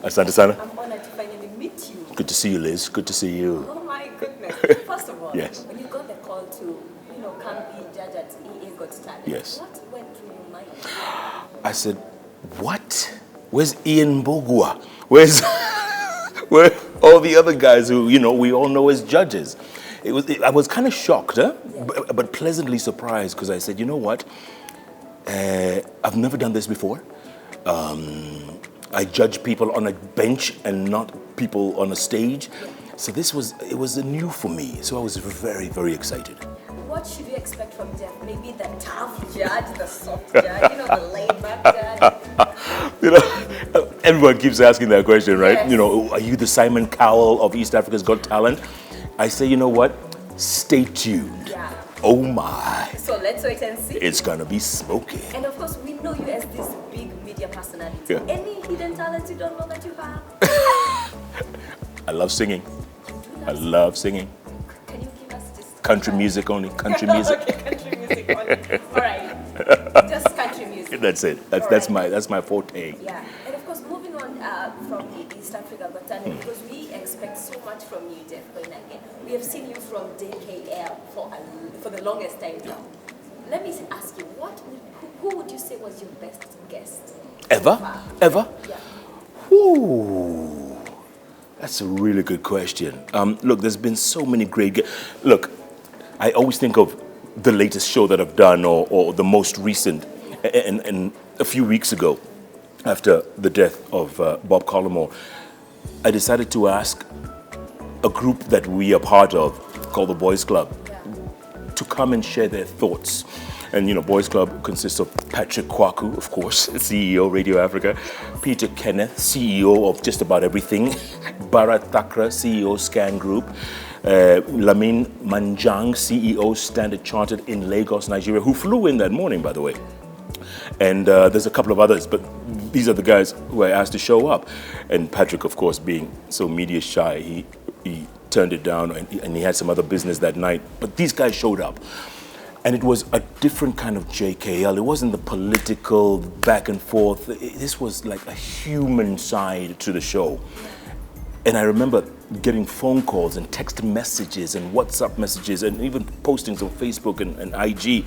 Asante sana. I'm honored to finally meet you. Good to see you, Liz. Good to see you. Oh my goodness. First of all, yes. When you got the call to, come be judge at EA Got Talent, yes. What went through your mind? I said, what? Where's Ian Bogua? Where's where all the other guys who, we all know as judges? I was kind of shocked, but pleasantly surprised because I said, you know what? I've never done this before. I judge people on a bench and not people on a stage. So it was new for me. So I was very, very excited. What should you expect from Jeff? Maybe the tough judge, the soft judge, the laid-back judge? Everyone keeps asking that question, right? Yes. Are you the Simon Cowell of East Africa's Got Talent? I say, you know what? Stay tuned. Yeah. Oh my. So let's wait and see. It's gonna be smoky. And of course, we know you as this big media personality. Yeah. Any hidden talents you don't know that you have? I love singing. I love singing. Can you give us just country music only? Country music. Okay, country music only. All right. Just country music. That's it. That's my forte. Yeah. And of course, moving on from the East Africa Got Talent, because we expect so much from you, Jeff Koinange. We have seen you from DKL for the longest time now. Let me ask you, who would you say was your best guest? Ever? Yeah. Ooh, that's a really good question. Look, there's been so many great Look, I always think of the latest show that I've done or the most recent. And a few weeks ago, after the death of Bob Collymore, I decided to ask a group that we are part of, called the Boys Club, to come and share their thoughts. And Boys Club consists of Patrick Kwaku, of course, CEO Radio Africa, Peter Kenneth, CEO of just about everything, Bharat Thakra, CEO Scan Group, Lamin Manjang, CEO Standard Chartered in Lagos, Nigeria, who flew in that morning, by the way. And there's a couple of others, but these are the guys who I asked to show up. And Patrick, of course, being so media shy, he turned it down and he had some other business that night. But these guys showed up. And it was a different kind of JKL. It wasn't the political back and forth. This was like a human side to the show. And I remember getting phone calls and text messages and WhatsApp messages and even postings on Facebook and IG.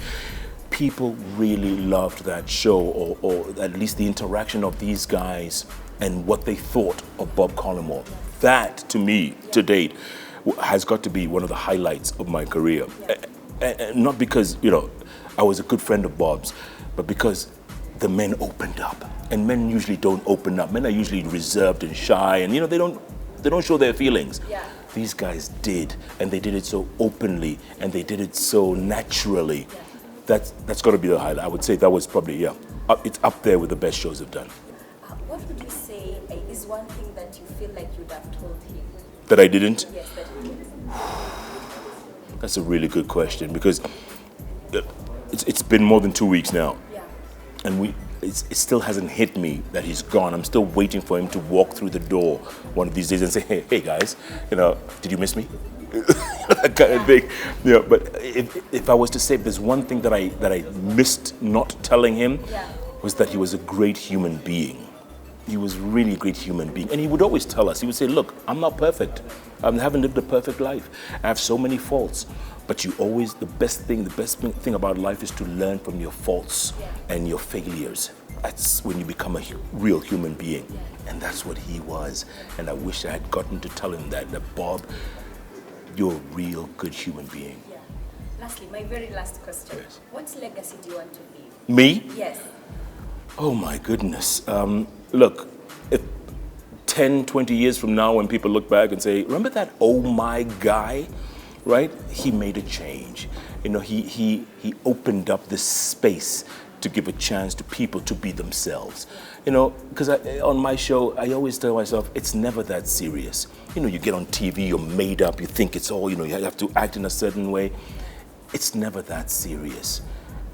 People really loved that show, or at least the interaction of these guys and what they thought of Bob Collymore. That, to me, to date, has got to be one of the highlights of my career. And not because, I was a good friend of Bob's, but because the men opened up. And men usually don't open up. Men are usually reserved and shy, and they don't show their feelings. Yeah. These guys did, and they did it so openly, and they did it so naturally. Yeah. That's got to be the highlight. I would say that was probably, it's up there with the best shows I've done. What would you say is one thing that you feel like you'd have told him? That I didn't? Yes, that you didn't. That's a really good question, because it's been more than 2 weeks now. Yeah. And it still hasn't hit me that he's gone. I'm still waiting for him to walk through the door one of these days and say, hey guys, did you miss me? That kind of thing. But if I was to say there's one thing that I missed not telling him, was that he was a great human being. He was really a great human being. And he would always tell us, he would say, look, I'm not perfect. I haven't lived a perfect life. I have so many faults. But the best thing about life is to learn from your faults and your failures. That's when you become a real human being. And that's what he was. And I wish I had gotten to tell him that Bob, you're a real good human being. Yeah. Lastly, my very last question. Yes. What legacy do you want to leave? Me? Yes. Oh my goodness. Look, if 10, 20 years from now when people look back and say, remember that oh my guy? Right? He made a change. He opened up this space to give a chance to people to be themselves. Because on my show, I always tell myself, it's never that serious. You get on TV, you're made up, you think it's all, you have to act in a certain way. It's never that serious.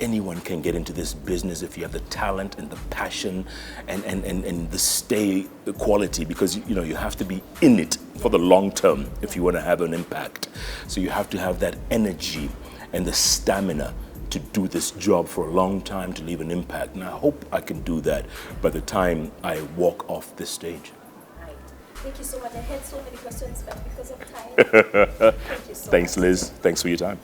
Anyone can get into this business if you have the talent and the passion and the stay quality, because you have to be in it for the long term if you want to have an impact. So you have to have that energy and the stamina to do this job for a long time, to leave an impact. And I hope I can do that by the time I walk off this stage. Right. Thank you so much. I had so many questions, but because of time, thank you so Thanks, much. Liz. Thanks for your time.